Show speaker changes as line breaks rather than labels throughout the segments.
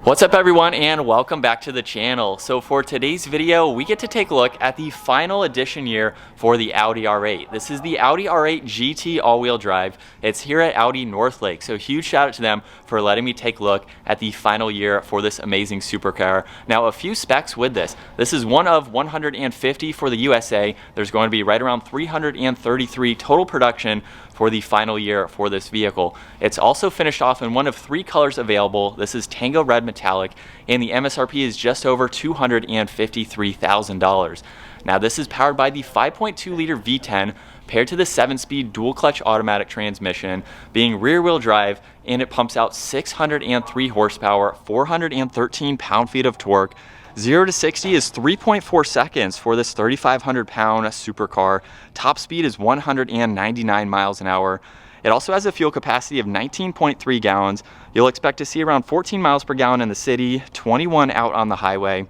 What's up everyone, and welcome back to the channel. So for today's video, we get to take a look at the final edition year for the Audi R8. This is the Audi R8 GT all-wheel drive. It's here at Audi Northlake, so huge shout out to them for letting me take a look at the final year for this amazing supercar. Now, a few specs with this. This is one of 150 for the USA. There's going to be right around 333 total production for the final year for this vehicle. It's also finished off in one of three colors available. This is Tango Red Metallic, and the MSRP is just over $253,000. Now, this is powered by the 5.2 liter V10 paired to the 7-speed dual clutch automatic transmission, being rear wheel drive, and it pumps out 603 horsepower, 413 pound-feet of torque. 0 to 60 is 3.4 seconds for this 3,500 pound supercar. Top speed is 199 miles an hour. It also has a fuel capacity of 19.3 gallons. You'll expect to see around 14 miles per gallon in the city, 21 out on the highway.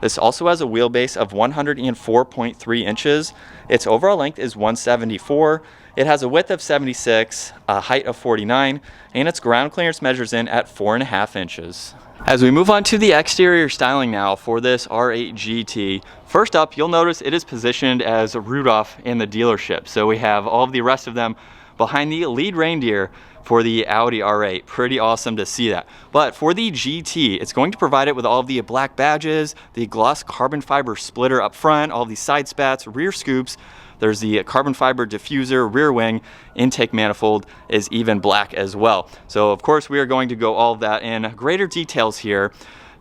This also has a wheelbase of 104.3 inches. Its overall length is 174. It has a width of 76, a height of 49, and its ground clearance measures in at 4.5 inches. As we move on to the exterior styling now for this R8 GT, first up, you'll notice it is positioned as Rudolph in the dealership. So we have all of the rest of them behind the lead reindeer for the Audi R8. Pretty awesome to see that. But for the GT, it's going to provide it with all of the black badges, the gloss carbon fiber splitter up front, all of the side spats, rear scoops. There's the carbon fiber diffuser, rear wing, intake manifold is even black as well. So of course we are going to go all of that in greater details here.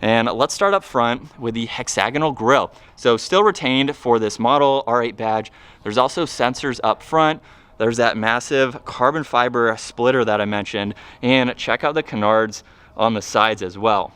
And let's start up front with the hexagonal grille. So still retained for this model R8 badge. There's also sensors up front. There's that massive carbon fiber splitter that I mentioned. And check out the canards on the sides as well.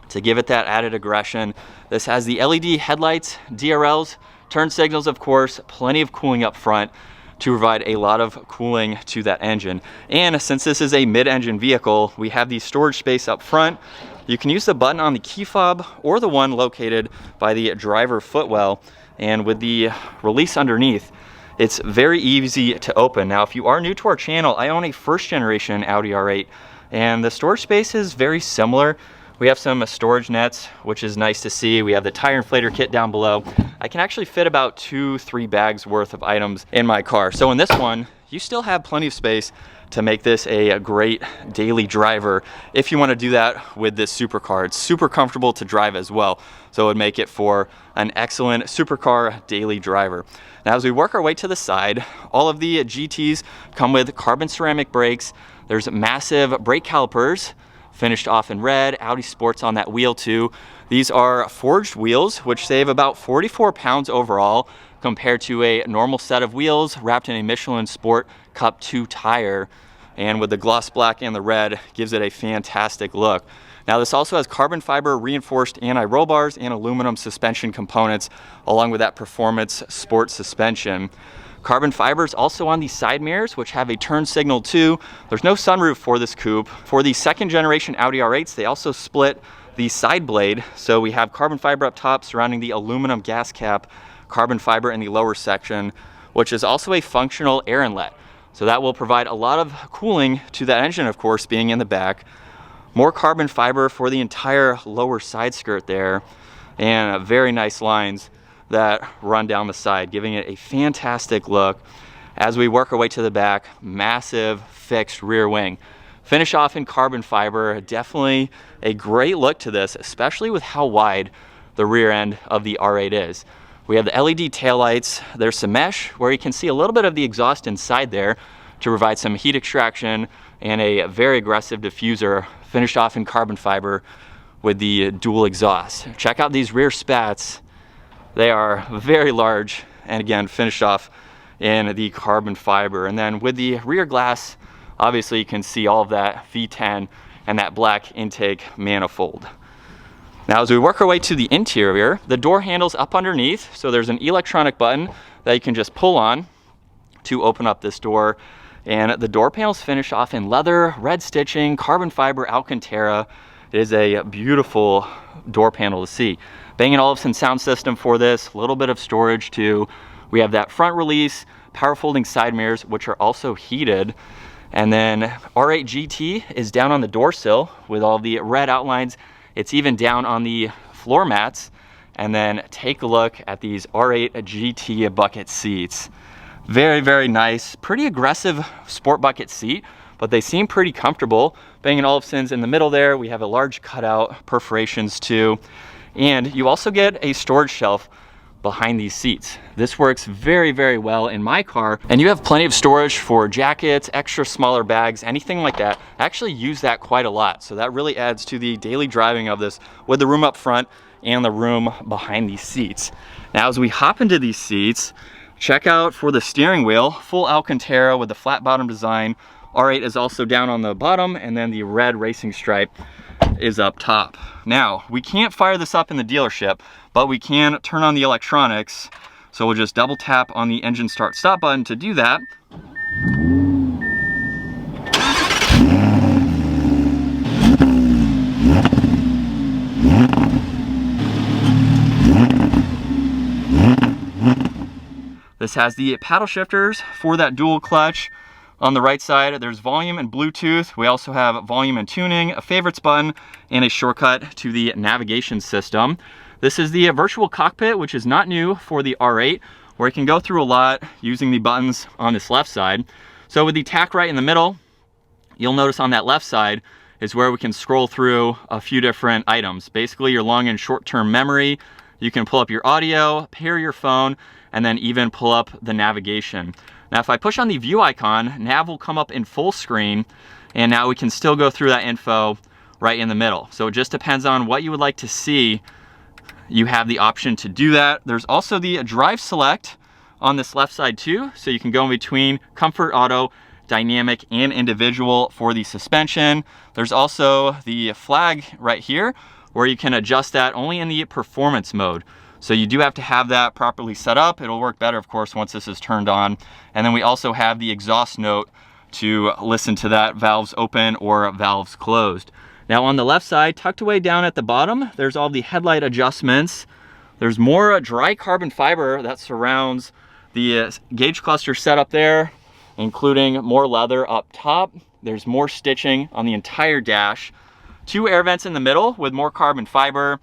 To give it that added aggression, this has the LED headlights, DRLs, turn signals, of course, plenty of cooling up front to provide a lot of cooling to that engine. And since this is a mid-engine vehicle, we have the storage space up front. You can use the button on the key fob or the one located by the driver footwell. And with the release underneath, it's very easy to open. Now, if you are new to our channel, I own a first generation Audi R8, and the storage space is very similar. We have some storage nets, which is nice to see. We have the tire inflator kit down below. I can actually fit about 2-3 bags worth of items in my car. So in this one, you still have plenty of space to make this a great daily driver if you want to do that with this supercar. It's super comfortable to drive as well, so it would make it for an excellent supercar daily driver. Now, as we work our way to the side, all of the GTs come with carbon ceramic brakes. There's massive brake calipers, finished off in red. Audi sports on that wheel too. These are forged wheels, which save about 44 pounds overall compared to a normal set of wheels wrapped in a Michelin Sport Cup 2 tire. And with the gloss black and the red, gives it a fantastic look. Now, this also has carbon fiber reinforced anti-roll bars and aluminum suspension components, along with that performance sport suspension. Carbon fibers also on the side mirrors, which have a turn signal too. There's no sunroof for this coupe. For the second generation Audi R8s, they also split the side blade. So we have carbon fiber up top surrounding the aluminum gas cap, carbon fiber in the lower section, which is also a functional air inlet. So that will provide a lot of cooling to that engine, of course, being in the back. More carbon fiber for the entire lower side skirt there, and very nice lines that run down the side, giving it a fantastic look. As we work our way to the back, massive fixed rear wing. Finish off in carbon fiber, definitely a great look to this, especially with how wide the rear end of the R8 is. We have the LED taillights. There's some mesh where you can see a little bit of the exhaust inside there to provide some heat extraction, and a very aggressive diffuser finished off in carbon fiber with the dual exhaust. Check out these rear spats. They are very large, and again, finished off in the carbon fiber. And then with the rear glass, obviously you can see all of that V10 and that black intake manifold. Now, as we work our way to the interior, the door handle's up underneath, so there's an electronic button that you can just pull on to open up this door. And the door panels finish off in leather, red stitching, carbon fiber Alcantara. It is a beautiful door panel to see. Bang & Olufsen sound system for this, a little bit of storage too. We have that front release, power folding side mirrors, which are also heated. And then R8 GT is down on the door sill with all the red outlines It's even down on the floor mats. And then take a look at these R8 GT bucket seats. Very, very nice, pretty aggressive sport bucket seat, but they seem pretty comfortable. Bang & Olufsen's in the middle there. We have a large cutout perforations too. And you also get a storage shelf behind these seats. This works very, very well in my car. And you have plenty of storage for jackets, extra smaller bags, anything like that. I actually use that quite a lot. So that really adds to the daily driving of this with the room up front and the room behind these seats. Now, as we hop into these seats, check out for the steering wheel, full Alcantara with the flat bottom design. R8 is also down on the bottom, and then the red racing stripe is up top. Now, we can't fire this up in the dealership, but we can turn on the electronics. So we'll just double tap on the engine start stop button to do that. This has the paddle shifters for that dual clutch. On the right side, there's volume and Bluetooth. We also have volume and tuning, a favorites button, and a shortcut to the navigation system. This is the virtual cockpit, which is not new for the R8, where it can go through a lot using the buttons on this left side. So with the tack right in the middle, you'll notice on that left side is where we can scroll through a few different items. Basically, your long and short-term memory. You can pull up your audio, pair your phone, and then even pull up the navigation. Now, if I push on the view icon, nav will come up in full screen, and now we can still go through that info right in the middle. So it just depends on what you would like to see. You have the option to do that. There's also the drive select on this left side too, so you can go in between comfort, auto, dynamic, and individual for the suspension. There's also the flag right here, where you can adjust that only in the performance mode. So you do have to have that properly set up. It'll work better, of course, once this is turned on. And then we also have the exhaust note to listen to that, valves open or valves closed. Now on the left side, tucked away down at the bottom, there's all the headlight adjustments. There's more dry carbon fiber that surrounds the gauge cluster setup there, including more leather up top. There's more stitching on the entire dash. 2 air vents in the middle with more carbon fiber.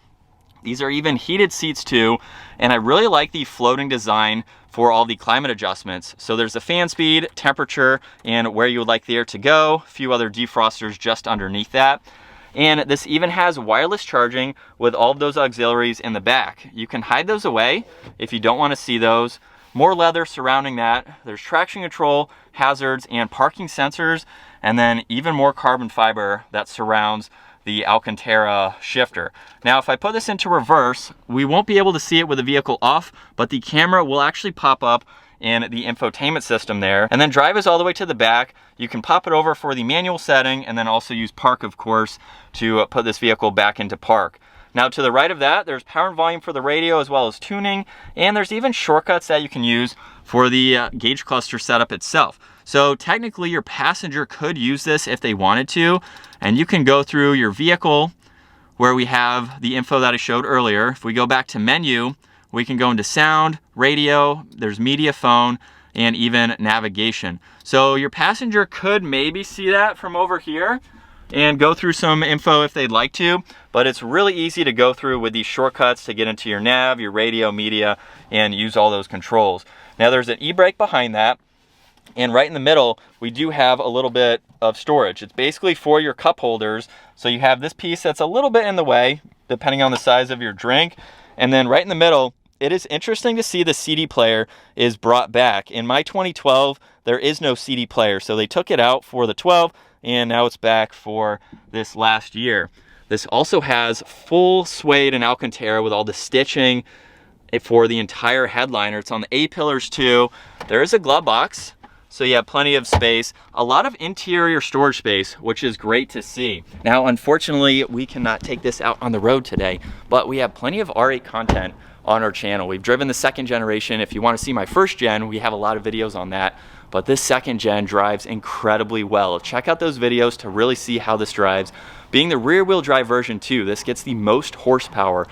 These are even heated seats too, and I really like the floating design for all the climate adjustments. So there's the fan speed, temperature, and where you would like the air to go. A few other defrosters just underneath that. And this even has wireless charging with all of those auxiliaries in the back. You can hide those away if you don't want to see those. More leather surrounding that. There's traction control, hazards, and parking sensors, and then even more carbon fiber that surrounds the Alcantara shifter. Now, if I put this into reverse, we won't be able to see it with the vehicle off, but the camera will actually pop up in the infotainment system there. And then drive is all the way to the back. You can pop it over for the manual setting, and then also use park, of course, to put this vehicle back into park. Now, to the right of that, there's power and volume for the radio as well as tuning, and there's even shortcuts that you can use for the gauge cluster setup itself. So technically, your passenger could use this if they wanted to, and you can go through your vehicle where we have the info that I showed earlier. If we go back to menu, we can go into sound, radio, there's media, phone, and even navigation. So your passenger could maybe see that from over here and go through some info if they'd like to, but it's really easy to go through with these shortcuts to get into your nav, your radio, media, and use all those controls. Now there's an e-brake behind that, and right in the middle, we do have a little bit of storage. It's basically for your cup holders. So you have this piece that's a little bit in the way, depending on the size of your drink. And then right in the middle, it is interesting to see the CD player is brought back. In my 2012, there is no CD player. So they took it out for the 12, and now it's back for this last year. This also has full suede and Alcantara with all the stitching for the entire headliner. It's on the A-pillars too. There is a glove box, so you have plenty of space. A lot of interior storage space, which is great to see. Now, unfortunately, we cannot take this out on the road today, but we have plenty of R8 content on our channel. We've driven the 2nd generation. If you want to see my 1st gen, we have a lot of videos on that, but this 2nd gen drives incredibly well. Check out those videos to really see how this drives. Being the rear wheel drive version 2, this gets the most horsepower.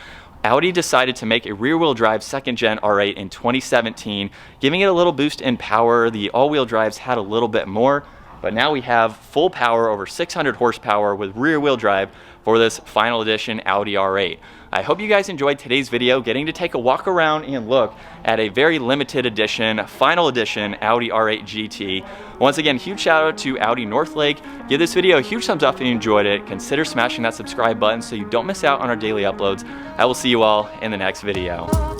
Audi decided to make a rear-wheel drive 2nd gen R8 in 2017, giving it a little boost in power. The all-wheel drives had a little bit more. But now we have full power, over 600 horsepower with rear wheel drive for this final edition Audi R8. I hope you guys enjoyed today's video, getting to take a walk around and look at a very limited edition, final edition Audi R8 GT. Once again, huge shout out to Audi Northlake. Give this video a huge thumbs up if you enjoyed it. Consider smashing that subscribe button so you don't miss out on our daily uploads. I will see you all in the next video.